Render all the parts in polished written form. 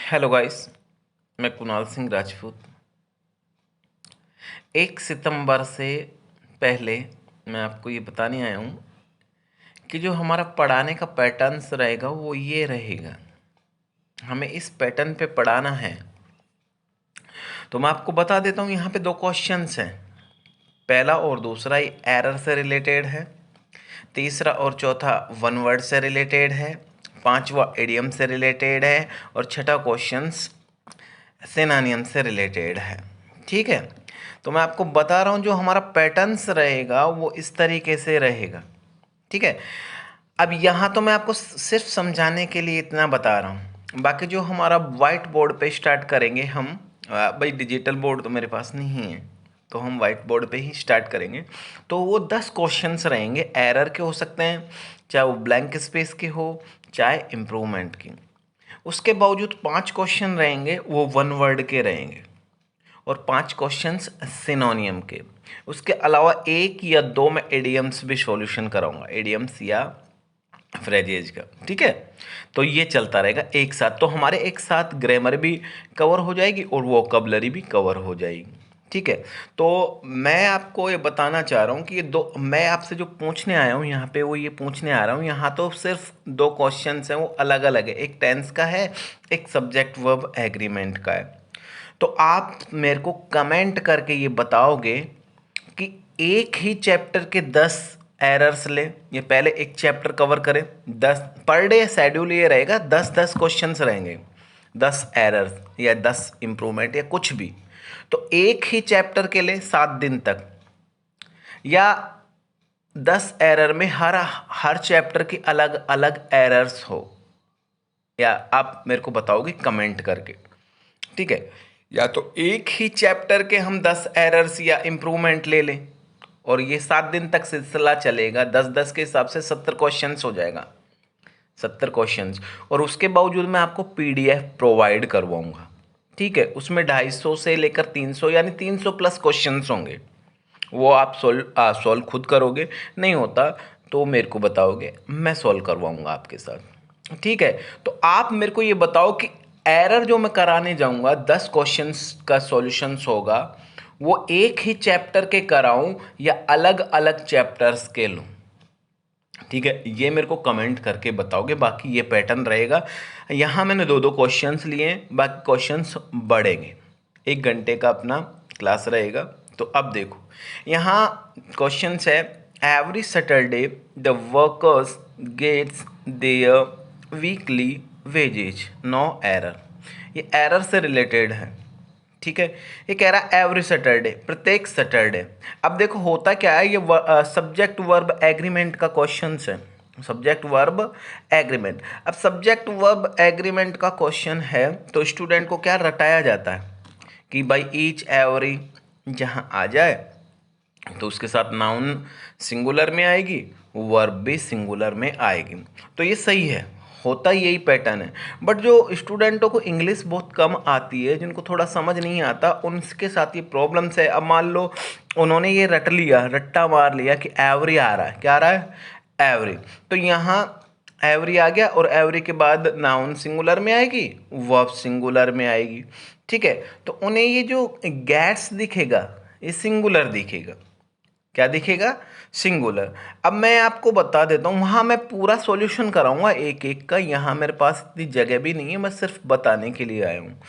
Hello guys, मैं कुणाल सिंह राजपूत। 1 सितंबर से पहले मैं आपको ये बताने आया हूँ कि जो हमारा पढ़ाने का पैटर्न्स रहेगा वो ये रहेगा। हमें इस पैटर्न पे पढ़ाना है। तो मैं आपको बता देता हूँ, यहाँ पे 2 क्वेश्चंस हैं। पहला और दूसरा ये एरर से रिलेटेड है। तीसरा और चौथा वन वर्ड से रिलेटेड है। पांचवा इडियम से रिलेटेड है। और छठा क्वेश्चंस सिनोनिम से रिलेटेड है। ठीक है, तो मैं आपको बता रहा हूँ जो हमारा पैटर्न्स रहेगा वो इस तरीके से रहेगा। ठीक है, अब यहाँ तो मैं आपको सिर्फ समझाने के लिए इतना बता रहा हूँ। बाकी जो हमारा वाइट बोर्ड पे स्टार्ट करेंगे हम, भाई डिजिटल बोर्ड तो मेरे पास नहीं है, तो हम वाइट बोर्ड पे ही स्टार्ट करेंगे। तो वो 10 क्वेश्चंस रहेंगे। एरर के हो सकते हैं, चाहे वो ब्लैंक स्पेस के हो, चाहे इम्प्रूवमेंट की। उसके बावजूद 5 क्वेश्चन रहेंगे, वो वन वर्ड के रहेंगे। और 5 क्वेश्चंस सिनोनियम के। उसके अलावा 1 या 2 मैं एडियम्स भी सॉल्यूशन कराऊंगा, एडियम्स या फ्रेजेज का। ठीक है, तो ये चलता रहेगा एक साथ। तो हमारे एक साथ ग्रामर भी कवर हो जाएगी और वोकैबुलरी भी कवर हो जाएगी। ठीक है, तो मैं आपको ये बताना चाह रहा हूँ कि ये दो, मैं आपसे जो पूछने आया हूँ यहाँ पे, वो ये पूछने आ रहा हूँ, यहाँ तो सिर्फ 2 क्वेश्चंस हैं, वो अलग अलग है। एक टेंस का है, एक सब्जेक्ट वर्ब एग्रीमेंट का है। तो आप मेरे को कमेंट करके ये बताओगे कि एक ही चैप्टर के 10 एरर्स ले। ये पहले एक चैप्टर कवर करें, 10 पर डे शेड्यूल ये रहेगा, 10-10 क्वेश्चंस रहेंगे, 10 एरर्स या 10 इम्प्रूवमेंट या कुछ भी। तो एक ही चैप्टर के लिए 7 दिन तक, या 10 एरर में हर हर चैप्टर की अलग अलग एरर्स हो, या आप मेरे को बताओगे कमेंट करके। ठीक है, या तो एक ही चैप्टर के हम 10 एरर्स या इम्प्रूवमेंट ले लें, और ये 7 दिन तक सिलसिला चलेगा। 10-10 के हिसाब से 70 क्वेश्चंस हो जाएगा, 70 क्वेश्चंस। और उसके बावजूद मैं आपको पीडीएफ प्रोवाइड करवाऊंगा। ठीक है, उसमें 250 से लेकर 300 यानी 300 प्लस क्वेश्चंस होंगे। वो आप सॉल्व खुद करोगे, नहीं होता तो मेरे को बताओगे, मैं सॉल्व करवाऊंगा आपके साथ। ठीक है, तो आप मेरे को ये बताओ कि एरर जो मैं कराने जाऊंगा, 10 क्वेश्चंस का सॉल्यूशंस होगा, वो एक ही चैप्टर के कराऊं या अलग अलग चैप्टर्स के लूं। ठीक है, ये मेरे को कमेंट करके बताओगे। बाकी ये पैटर्न रहेगा। यहाँ मैंने 2-2 क्वेश्चंस लिए हैं, बाकी क्वेश्चंस बढ़ेंगे। 1 घंटे का अपना क्लास रहेगा। तो अब देखो, यहाँ क्वेश्चंस है, every Saturday the workers gets their weekly wages, no error. ये एरर से रिलेटेड है। ठीक है, ये कह रहा है एवरी सैटरडे, प्रत्येक सैटरडे। अब देखो होता क्या है, ये सब्जेक्ट वर्ब एग्रीमेंट का क्वेश्चन है। Subject verb agreement. अब सब्जेक्ट वर्ब एग्रीमेंट का क्वेश्चन है, तो स्टूडेंट को क्या रटाया जाता है कि भाई ईच एवरी जहाँ आ जाए तो उसके साथ नाउन सिंगुलर में आएगी, वर्ब भी सिंगुलर में आएगी। तो ये सही है, होता यही पैटर्न है। बट जो स्टूडेंटों को इंग्लिश बहुत कम आती है, जिनको थोड़ा समझ नहीं आता, उनके साथ ये प्रॉब्लम्स है। अब मान लो उन्होंने ये रट लिया, रट्टा मार लिया कि एवरी आ रहा है, क्या आ रहा है, एवरी। तो यहाँ एवरी आ गया, और एवरी के बाद नाउन सिंगुलर में आएगी, वर्ब सिंगुलर में आएगी। ठीक है, तो उन्हें ये जो गैट्स दिखेगा, ये सिंगुलर दिखेगा। क्या दिखेगा, सिंगुलर। अब मैं आपको बता देता हूँ, वहाँ मैं पूरा सॉल्यूशन कराऊंगा एक एक का। यहाँ मेरे पास इतनी जगह भी नहीं है, मैं सिर्फ बताने के लिए आया हूँ।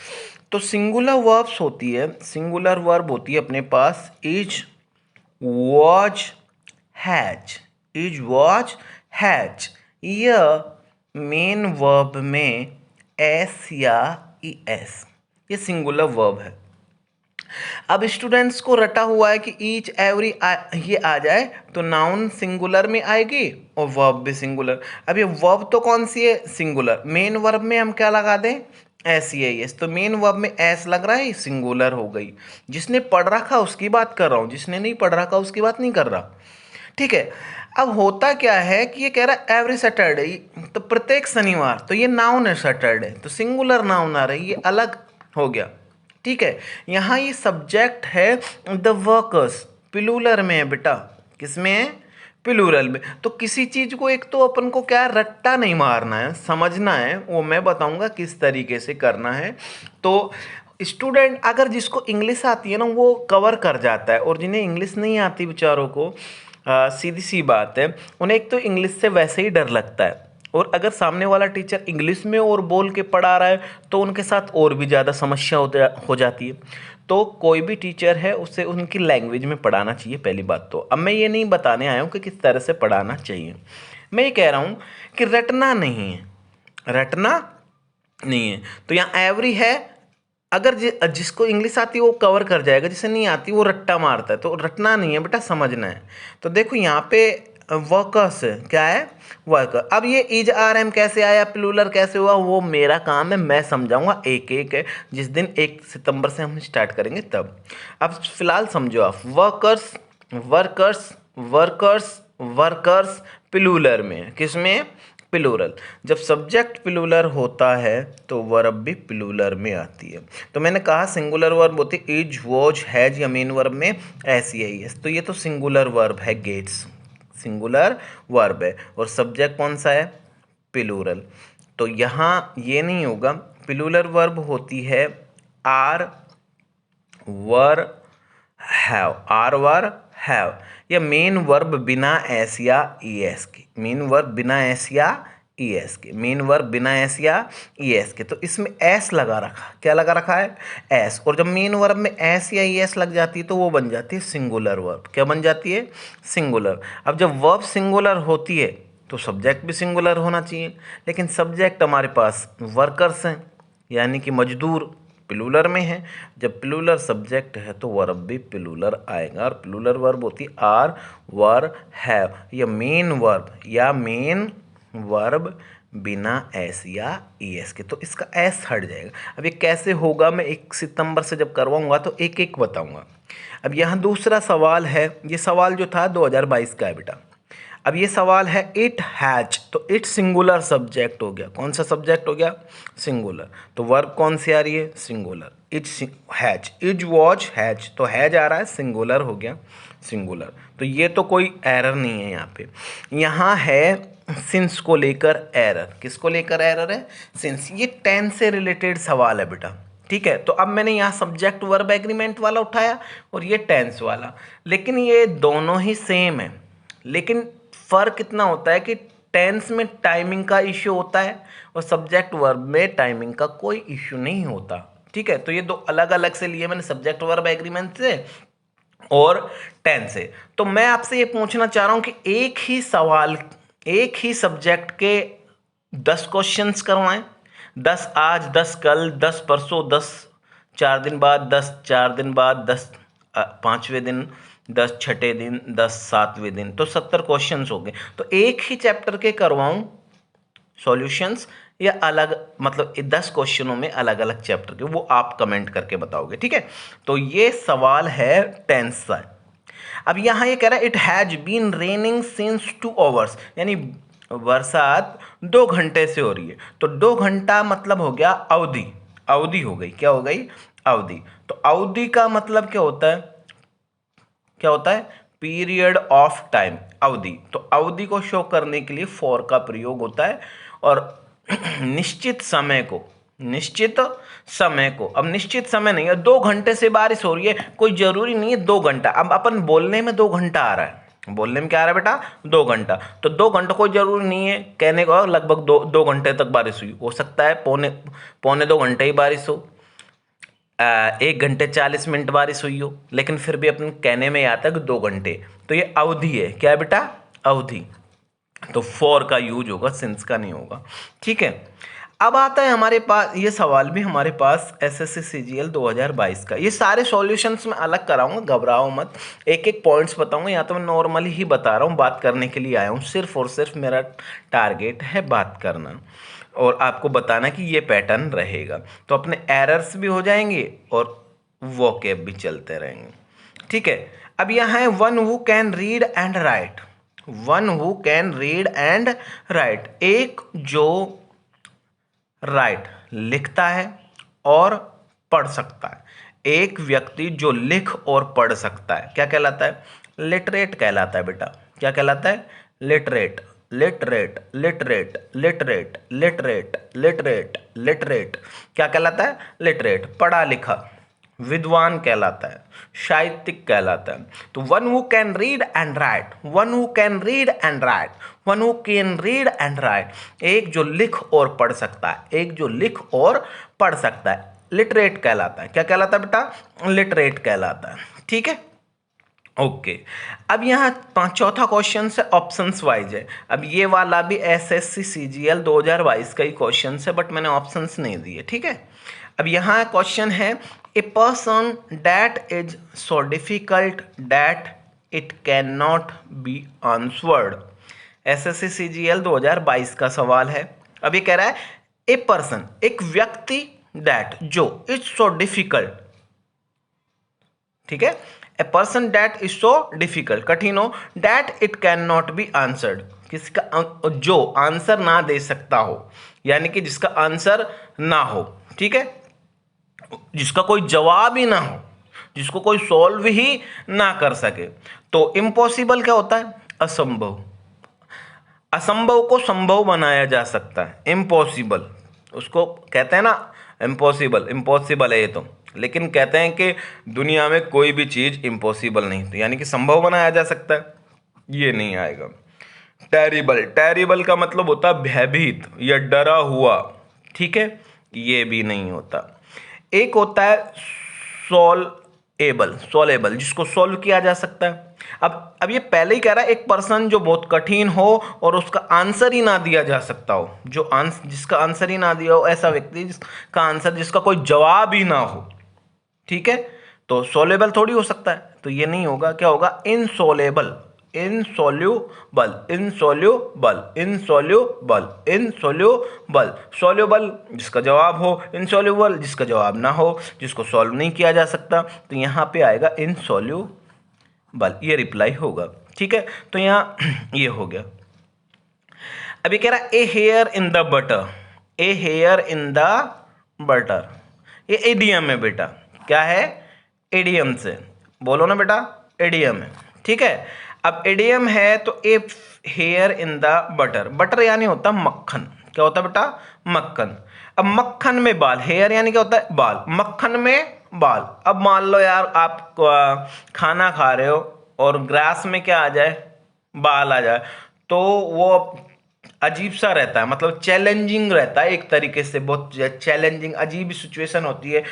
तो सिंगुलर वर्ब्स होती है, सिंगुलर वर्ब होती है अपने पास is, was, has. Is, was, has. यह मेन वर्ब में एस या ई एस, ये सिंगुलर वर्ब है। अब स्टूडेंट्स को रटा हुआ है कि ईच एवरी ये आ जाए तो नाउन सिंगुलर में आएगी और वर्ब भी सिंगुलर। अब ये वर्ब तो कौन सी है, सिंगुलर। मेन वर्ब में हम क्या लगा दें, एस ई एस। तो मेन वर्ब में एस लग रहा है, सिंगुलर हो गई। जिसने पढ़ रखा उसकी बात कर रहा हूँ, जिसने नहीं पढ़ रखा उसकी बात नहीं कर रहा। ठीक है, अब होता क्या है कि ये कह रहा है एवरी सैटरडे, तो प्रत्येक शनिवार, तो ये नाउन है सैटरडे, तो सिंगुलर नाउन आ रही है, ये अलग हो गया। ठीक है, यहाँ ये सब्जेक्ट है द वर्कर्स, प्लूरल में है बेटा। किसमें है, प्लूरल में। तो किसी चीज को एक तो अपन को क्या रट्टा नहीं मारना है, समझना है, वो मैं बताऊंगा किस तरीके से करना है। तो स्टूडेंट अगर जिसको इंग्लिश आती है ना वो कवर कर जाता है, और जिन्हें इंग्लिश नहीं आती बेचारों को सीधी सी बात है, उन्हें एक तो इंग्लिश से वैसे ही डर लगता है, और अगर सामने वाला टीचर इंग्लिश में और बोल के पढ़ा रहा है तो उनके साथ और भी ज़्यादा समस्या हो जाती है। तो कोई भी टीचर है उसे उनकी लैंग्वेज में पढ़ाना चाहिए, पहली बात। तो अब मैं ये नहीं बताने आया हूँ कि किस तरह से पढ़ाना चाहिए, मैं ये कह रहा हूँ कि रटना नहीं है, रटना नहीं है। तो यहाँ एवरी है, अगर जिसको इंग्लिश आती है वो कवर कर जाएगा, जिसे नहीं आती वो रट्टा मारता है, तो रटना नहीं है बेटा, समझना है। तो देखो यहाँ पे वर्कर्स क्या है, वर्कर। अब ये इज आर एम कैसे आया, प्लूरल कैसे हुआ, वो मेरा काम है, मैं समझाऊंगा एक एक है, जिस दिन 1 सितंबर से हम स्टार्ट करेंगे तब। अब फिलहाल समझो आप, workers workers workers workers plural में, किसमें, प्लूरल। जब सब्जेक्ट प्लूरल होता है तो वर्ब भी प्लूरल में आती है। तो मैंने कहा सिंगुलर वर्ब होती है इज वॉज हैज, या मेन वर्ब में एस या एस। तो ये तो सिंगुलर वर्ब है, गेट्स सिंगुलर वर्ब है, और सब्जेक्ट कौन सा है, प्लूरल। तो यहाँ ये नहीं होगा, प्लूरल वर्ब होती है are were have, are were have, या मेन वर्ब बिना एस या ई एस के, मेन वर्ब बिना एस या ई एस के, मेन वर्ब बिना एस या ई एस के। तो इसमें एस लगा रखा, क्या लगा रखा है, एस। और जब मेन वर्ब में एस या ई एस लग जाती है तो वो बन जाती है सिंगुलर वर्ब। क्या बन जाती है, सिंगुलर। अब जब वर्ब सिंगुलर होती है तो सब्जेक्ट भी सिंगुलर होना चाहिए, लेकिन सब्जेक्ट हमारे पास वर्कर्स हैं, यानी कि मजदूर प्लूरल में है। जब प्लूरल सब्जेक्ट है तो वर्ब भी प्लूरल आएगा, और प्लूरल वर्ब होती आर वर हैव, या मेन वर्ब, या मेन वर्ब बिना एस या ई एस के। तो इसका एस हट जाएगा। अब ये कैसे होगा, मैं 1 सितंबर से जब करवाऊंगा तो एक एक बताऊंगा। अब यहाँ दूसरा सवाल है, ये सवाल जो था 2022 का है बेटा। अब ये सवाल है इट हैज, तो इट सिंगुलर सब्जेक्ट हो गया, कौन सा सब्जेक्ट हो गया, सिंगुलर। तो वर्ब कौन सी आ रही है, singular, it has, is was has, तो हैज आ रहा है, सिंगुलर हो गया, सिंगुलर। तो ये तो कोई एरर नहीं है यहाँ पे। यहाँ है सिंस को लेकर एरर, किसको लेकर एरर है, सिंस। ये टेंस से रिलेटेड सवाल है बेटा, ठीक है। तो अब मैंने यहाँ सब्जेक्ट वर्ब एग्रीमेंट वाला उठाया और ये टेंस वाला, लेकिन ये दोनों ही सेम है, लेकिन फ़र्क इतना होता है कि टेंस में टाइमिंग का इश्यू होता है और सब्जेक्ट वर्ब में टाइमिंग का कोई इश्यू नहीं होता, ठीक है। तो ये दो अलग अलग से लिए मैंने, सब्जेक्ट वर्ब एग्रीमेंट से और टेंस से। तो मैं आपसे ये पूछना चाह रहा हूँ कि एक ही सवाल, एक ही सब्जेक्ट के 10 क्वेश्चंस करवाएं, 10 आज, 10 कल, 10 परसों, 10 4 दिन बाद, 10 4 दिन बाद, 10 5वें दिन, 10 छठे दिन, 10 7वें दिन, तो 70 क्वेश्चंस हो गए। तो एक ही चैप्टर के करवाऊं सॉल्यूशंस, या अलग, मतलब 10 क्वेश्चनों में अलग अलग चैप्टर के, वो आप कमेंट करके बताओगे, ठीक है। तो ये सवाल है टेंस का। अब यहाँ ये कह रहा है it has been raining since 2 hours, यानी बरसात 2 घंटे से हो रही है। तो 2 घंटा मतलब हो गया अवधि, अवधि हो गई, क्या हो गई, अवधि। तो अवधि का मतलब क्या होता है, क्या होता है, पीरियड ऑफ टाइम, अवधि। तो अवधि को शो करने के लिए फॉर का प्रयोग होता है, और निश्चित समय को, निश्चित समय को, अब निश्चित समय नहीं है, 2 घंटे से बारिश हो रही है, कोई जरूरी नहीं है 2 घंटा। अब अपन बोलने में 2 घंटा आ रहा है, बोलने में क्या आ रहा है बेटा, 2 घंटा। तो 2 घंटा कोई जरूरी नहीं है कहने को, लगभग 2 घंटे तक बारिश हुई, हो सकता है पौने 2 घंटे ही बारिश हो, 1 घंटे 40 मिनट बारिश हुई हो, लेकिन फिर भी अपन कहने में आता है कि 2 घंटे। तो ये अवधि है, क्या है बेटा, अवधि। तो फॉर का यूज होगा, सिंस का नहीं होगा, ठीक है। अब आता है हमारे पास, ये सवाल भी हमारे पास एसएससी सीजीएल 2022 का। ये सारे सॉल्यूशंस मैं अलग कराऊंगा, घबराओ मत, एक एक पॉइंट्स बताऊंगा। या तो मैं नॉर्मली ही बता रहा हूँ, बात करने के लिए आया हूँ, सिर्फ और सिर्फ मेरा टारगेट है बात करना और आपको बताना कि ये पैटर्न रहेगा। तो अपने एरर्स भी हो जाएंगे और वोकैब भी चलते रहेंगे, ठीक है। अब यहाँ है one who can read and right, one who can read and right, एक जो राइट लिखता है और पढ़ सकता है, एक व्यक्ति जो लिख और पढ़ सकता है, क्या कहलाता है, लिटरेट कहलाता है बेटा, क्या कहलाता है? Literate, literate, literate, literate, literate, literate, literate. क्या कहलाता है? लिटरेट, पढ़ा लिखा, विद्वान कहलाता है, साहित्यिक कहलाता है। तो one who can read and right, one who can read and right, one who can read and right, एक जो लिख और पढ़ सकता है, एक जो लिख और पढ़ सकता है, लिटरेट कहलाता है। क्या कहलाता है बेटा? लिटरेट कहलाता है। ठीक है, ओके। अब यहाँ चौथा क्वेश्चन से ऑप्शंस वाइज है। अब ये वाला भी एसएससी सीजीएल 2022 का ही क्वेश्चन है, बट मैंने ऑप्शंस नहीं दिए। ठीक है, अब यहाँ क्वेश्चन है, a person that is so difficult that it can not be answered. SSC CGL 2022 का सवाल है। अब ये कह रहा है ए पर्सन, एक व्यक्ति, दैट जो, इज सो डिफिकल्ट, ठीक है, a person that is so difficult, कठिन हो, that it can not be answered, किसका, जो आंसर ना दे सकता हो, यानी कि जिसका आंसर ना हो। ठीक है, जिसका कोई जवाब ही ना हो, जिसको कोई सॉल्व ही ना कर सके। तो इम्पॉसिबल क्या होता है? असंभव। असंभव को संभव बनाया जा सकता है, इम्पॉसिबल उसको कहते हैं ना, इम्पॉसिबल, इम्पॉसिबल है ये तो, लेकिन कहते हैं कि दुनिया में कोई भी चीज़ इम्पॉसिबल नहीं, तो यानी कि संभव बनाया जा सकता है, ये नहीं आएगा। टेरिबल, टेरिबल का मतलब होता है भयभीत या डरा हुआ। ठीक है, ये भी नहीं होता। एक होता है सॉल्वेबल, सॉल्वेबल जिसको सॉल्व किया जा सकता है। अब ये पहले ही कह रहा है एक पर्सन जो बहुत कठिन हो और उसका आंसर ही ना दिया जा सकता हो, जो जिसका आंसर ही ना दिया हो, ऐसा व्यक्ति जिसका आंसर, जिसका कोई जवाब ही ना हो। ठीक है, तो सॉल्वेबल थोड़ी हो सकता है, तो ये नहीं होगा। क्या होगा? Insoluble, insoluble, insoluble, insoluble, insoluble, soluble जिसका जवाब हो, इनसॉल्युबल जिसका जवाब ना हो, जिसको सॉल्व नहीं किया जा सकता, तो यहाँ पे आएगा इनसॉल्युबल, ये रिप्लाई होगा। ठीक है, तो यहाँ ये हो गया। अभी कह रहा है a hair in the butter, a hair in the butter, ये एडीएम है बेटा। क्या है? एडीएम से बोलो ना बेटा, एडीएम है। ठीक है, अब एडीएम है तो a hair in the butter, butter यानी होता मक्खन। क्या होता है बेटा? मक्खन। अब मक्खन में बाल, हेयर यानी क्या होता है? बाल, मक्खन में बाल। अब मान लो यार आप खाना खा रहे हो और ग्रास में क्या आ जाए? बाल आ जाए, तो वो अजीब सा रहता है, मतलब चैलेंजिंग रहता है एक तरीके से, बहुत चैलेंजिंग अजीब सिचुएशन होती है।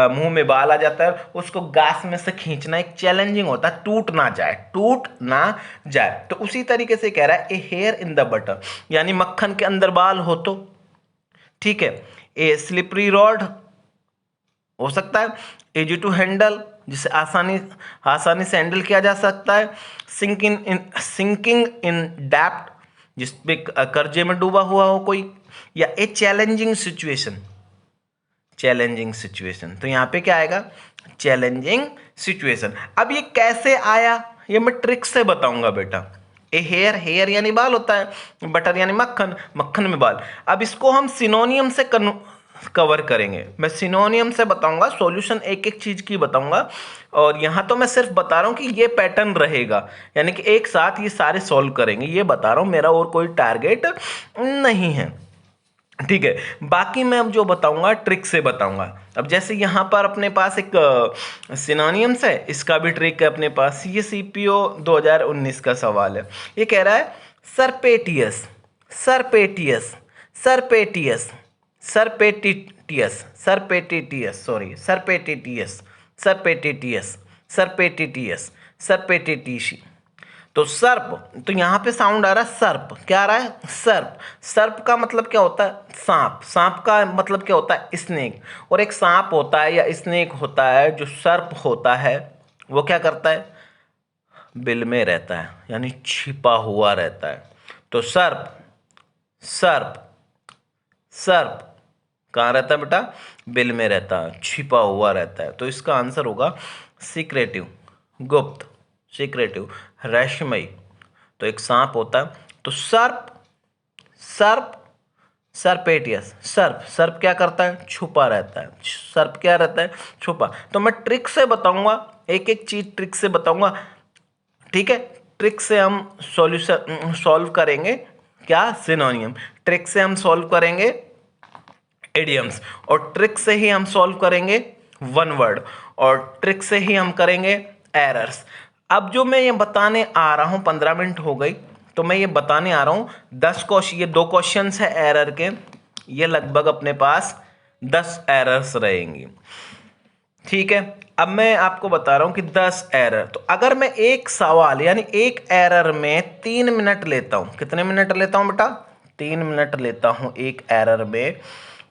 मुंह में बाल आ जाता है, उसको गास में से खींचना एक चैलेंजिंग होता है, टूट ना जाए, टूट ना जाए। तो उसी तरीके से कह रहा है a hair in the butter, यानी मक्खन के अंदर बाल हो तो। ठीक है, ए स्लिपरी रॉड हो सकता है, इजी टू हैंडल जिसे आसानी से हैंडल किया जा सकता है, सिंकिंग इन डेप्थ जिस पे कर्जे में डूबा हुआ हो कोई, या ए चैलेंजिंग सिचुएशन, चैलेंजिंग सिचुएशन। तो यहाँ पे क्या आएगा? Challenging situation. अब ये कैसे आया, ये मैं ट्रिक से बताऊंगा बेटा। ए हेयर, हेयर यानी बाल होता है, बटर यानी मक्खन, मक्खन में बाल। अब इसको हम सिनोनियम से कवर करेंगे, मैं सिनोनियम से बताऊंगा, सॉल्यूशन एक एक चीज की बताऊंगा, और यहां तो मैं सिर्फ बता रहा हूं कि ये पैटर्न रहेगा, यानी कि एक साथ ये सारे सॉल्व करेंगे, ये बता रहा हूं, मेरा और कोई टारगेट नहीं है। ठीक है, बाकी मैं अब जो बताऊंगा ट्रिक से बताऊंगा। अब जैसे यहां पर अपने पास एक सिनोनियम्स है, इसका भी ट्रिक है अपने पास। ये सीपीओ 2019 का सवाल है। ये कह रहा है सरपेटियस, सरपेटियस, सरपेटियस, सरपेटिटियस, सरपेटिटियस, सॉरी सरपेटिटियस, सरपेटिटियस, सरपेटिटियस, सरपेटिटिशी। तो सर्प, तो यहाँ पे साउंड आ रहा है सर्प। क्या आ रहा है? सर्प। सर्प का मतलब क्या होता है? सांप। सांप का मतलब क्या होता है? स्नेक। और एक सांप होता है या स्नेक होता है, जो सर्प होता है वो क्या करता है? बिल में रहता है, यानी छिपा हुआ रहता है। तो सर्प, सर्प, सर्प कहाँ रहता है बेटा? बिल में रहता है, छिपा हुआ रहता है। तो इसका आंसर होगा सीक्रेटिव, गुप्त, सीक्रेटिव, रहस्यमयी। तो एक सांप होता है, तो सर्प, सर्प, सर्पेटियस, सर्प, सर्प क्या करता है? छुपा रहता है। सर्प क्या रहता है? छुपा। तो मैं ट्रिक से बताऊंगा, एक एक चीज ट्रिक से बताऊंगा। ठीक है, ट्रिक से हम सॉल्यूशन सॉल्व करेंगे क्या, सिनोनियम। ट्रिक से हम सॉल्व करेंगे इडियम्स, और ट्रिक से ही हम सॉल्व करेंगे वन वर्ड, और ट्रिक से ही हम करेंगे एरर्स। अब जो मैं ये बताने आ रहा हूँ, 15 मिनट हो गई, तो मैं ये बताने आ रहा हूँ 10 क्वेश्चन, ये 2 क्वेश्चन है एरर के, ये लगभग अपने पास 10 एरर्स रहेंगी। ठीक है, अब मैं आपको बता रहा हूं कि 10 एरर, तो अगर मैं एक सवाल यानी एक एरर में 3 मिनट लेता हूं, कितने मिनट लेता हूं बेटा, 3 मिनट लेता हूं एक एरर में,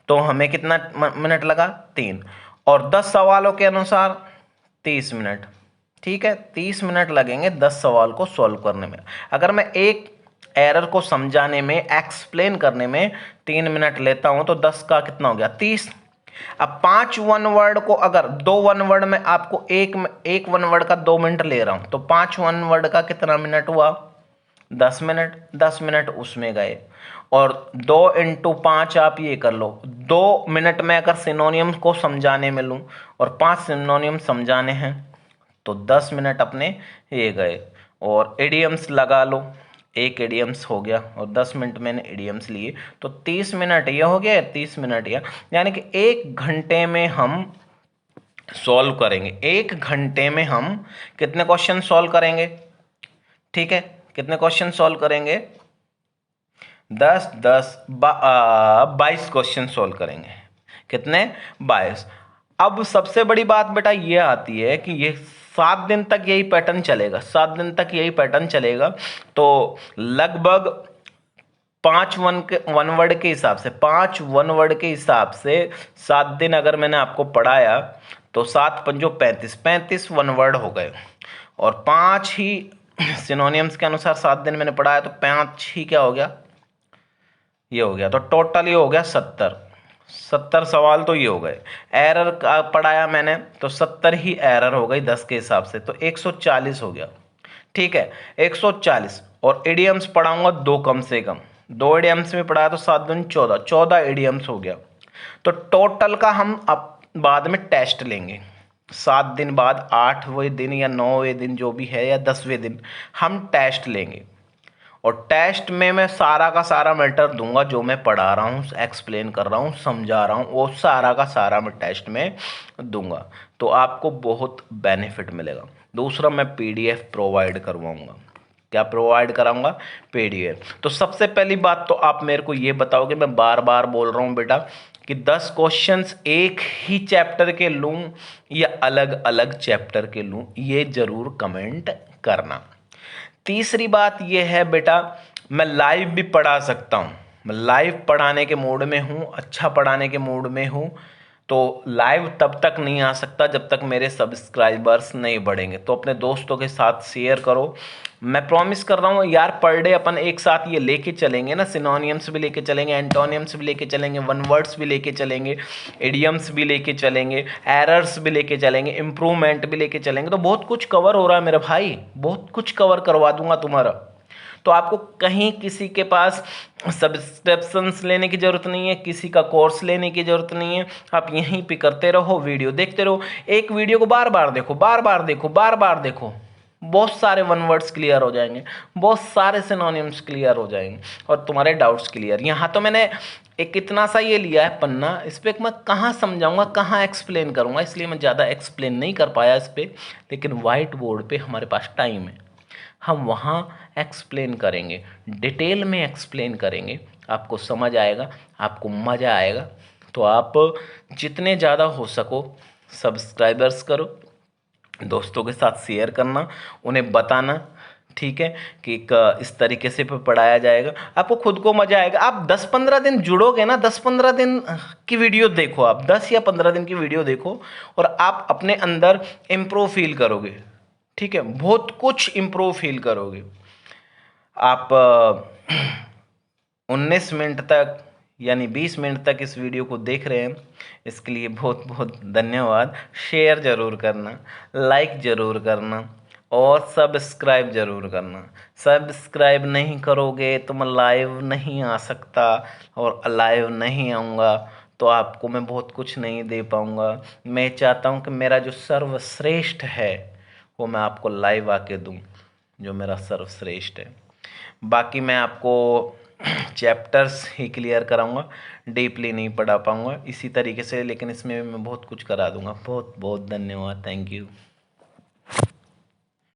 तो हमें कितना मिनट लगा, 3, और 10 सवालों के अनुसार 30 मिनट। ठीक है, 30 मिनट लगेंगे 10 सवाल को सॉल्व करने में। अगर मैं एक एरर को समझाने में, एक्सप्लेन करने में 3 मिनट लेता हूं, तो 10 का कितना हो गया, 30। अब 5 वन वर्ड को, अगर 2 वन वर्ड में आपको एक वन वर्ड का 2 मिनट ले रहा हूं, तो 5 वन वर्ड का कितना मिनट हुआ, 10 मिनट। 10 मिनट उसमें गए, और 2 इंटू 5 आप ये कर लो, 2 मिनट में अगर सिनोनियम को समझाने में लूँ और 5 सिनोनियम समझाने हैं, तो 10 मिनट अपने ये गए। और इडियम्स लगा लो, एक इडियम्स हो गया, और 10 मिनट मैंने इडियम्स लिए, तो 30 मिनट ये हो गया, 30 मिनट ये, यानी कि 1 घंटे में हम सॉल्व करेंगे। 1 घंटे में हम कितने क्वेश्चन सॉल्व करेंगे, ठीक है, कितने क्वेश्चन सॉल्व करेंगे, 22 क्वेश्चन सॉल्व करेंगे। कितने, 22। अब सबसे बड़ी बात बेटा ये आती है कि ये 7 दिन तक यही पैटर्न चलेगा, 7 दिन तक यही पैटर्न चलेगा, तो लगभग 5 वन वर्ड के हिसाब से, 5 वन वर्ड के हिसाब से 7 दिन अगर मैंने आपको पढ़ाया, तो 7 पंजो 35, 35 वन वर्ड हो गए, और 5 ही सिनोनियम्स के अनुसार 7 दिन मैंने पढ़ाया, तो 5 ही क्या हो गया, ये हो गया, तो टोटल ये हो गया 70 सवाल, तो ये हो गए। एरर का पढ़ाया मैंने, तो 70 ही एरर हो गई 10 के हिसाब से, तो 140 हो गया। ठीक है, 140, और इडियम्स पढ़ाऊंगा 2 कम से कम, 2 इडियम्स में पढ़ाया, तो 7 दूनी 14, 14 इडियम्स हो गया। तो टोटल का हम अब बाद में टेस्ट लेंगे, 7 दिन बाद, 8वें दिन या 9वें दिन जो भी है, या 10वें दिन हम टेस्ट लेंगे, और टेस्ट में मैं सारा का सारा मैटर दूंगा, जो मैं पढ़ा रहा हूँ, एक्सप्लेन कर रहा हूँ, समझा रहा हूँ, वो सारा का सारा मैं टेस्ट में दूंगा, तो आपको बहुत बेनिफिट मिलेगा। दूसरा, मैं पीडीएफ प्रोवाइड करवाऊंगा। क्या प्रोवाइड कराऊंगा, पीडीएफ। तो सबसे पहली बात तो आप मेरे को ये बताओगे, मैं बार बार बोल रहा हूँ बेटा, कि 10 क्वेश्चंस एक ही चैप्टर के लूँ या अलग अलग चैप्टर के लूँ, ये जरूर कमेंट करना। तीसरी बात यह है बेटा, मैं लाइव भी पढ़ा सकता हूँ, मैं लाइव पढ़ाने के मूड में हूँ, अच्छा पढ़ाने के मूड में हूँ, तो लाइव तब तक नहीं आ सकता जब तक मेरे सब्सक्राइबर्स नहीं बढ़ेंगे। तो अपने दोस्तों के साथ शेयर करो। मैं प्रॉमिस कर रहा हूँ यार, पर डे अपन एक साथ ये लेके चलेंगे ना, सिनोनियम्स भी लेके चलेंगे, एंटोनियम्स भी लेके चलेंगे, वन वर्ड्स भी लेके चलेंगे, इडियम्स भी लेके चलेंगे, एरर्स भी लेके चलेंगे, इम्प्रूवमेंट भी लेके चलेंगे, तो बहुत कुछ कवर हो रहा है मेरे भाई, बहुत कुछ कवर करवा दूंगा तुम्हारा। तो आपको कहीं किसी के पास सब्सक्रिप्शंस लेने की ज़रूरत नहीं है, किसी का कोर्स लेने की ज़रूरत नहीं है, आप यहीं पे करते रहो, वीडियो देखते रहो, एक वीडियो को बार बार देखो, बार बार देखो, बार बार देखो, बहुत सारे वन वर्ड्स क्लियर हो जाएंगे, बहुत सारे सिनोनिम्स क्लियर हो जाएंगे, और तुम्हारे डाउट्स क्लियर। यहाँ तो मैंने एक इतना सा ये लिया है पन्ना, इस पर मैं कहाँ समझाऊंगा, कहाँ एक्सप्लेन करूँगा, इसलिए मैं ज़्यादा एक्सप्लेन नहीं कर पाया इस पर, लेकिन वाइट बोर्ड पे हमारे पास टाइम है, हम वहाँ एक्सप्लेन करेंगे, डिटेल में एक्सप्लेन करेंगे, आपको समझ आएगा, आपको मज़ा आएगा। तो आप जितने ज़्यादा हो सको सब्सक्राइबर्स करो, दोस्तों के साथ शेयर करना, उन्हें बताना, ठीक है, कि इस तरीके से पढ़ाया जाएगा, आपको खुद को मज़ा आएगा। आप 10-15 दिन जुड़ोगे ना, 10-15 दिन की वीडियो देखो, आप 10 या 15 दिन की वीडियो देखो, और आप अपने अंदर इम्प्रूव फील करोगे, ठीक है, बहुत कुछ इम्प्रूव फील करोगे। आप 19 मिनट तक यानी 20 मिनट तक इस वीडियो को देख रहे हैं, इसके लिए बहुत बहुत धन्यवाद। शेयर ज़रूर करना, लाइक ज़रूर करना, और सब्सक्राइब ज़रूर करना। सब्सक्राइब नहीं करोगे तो मैं लाइव नहीं आ सकता, और लाइव नहीं आऊँगा तो आपको मैं बहुत कुछ नहीं दे पाऊँगा। मैं चाहता हूँ कि मेरा जो सर्वश्रेष्ठ है वो मैं आपको लाइव आके दूँ। जो मेरा सर्वश्रेष्ठ है। बाकी मैं आपको चैप्टर्स ही क्लियर कराऊंगा, डीपली नहीं पढ़ा पाऊंगा इसी तरीके से, लेकिन इसमें मैं बहुत कुछ करा दूंगा। बहुत बहुत धन्यवाद, थैंक यू।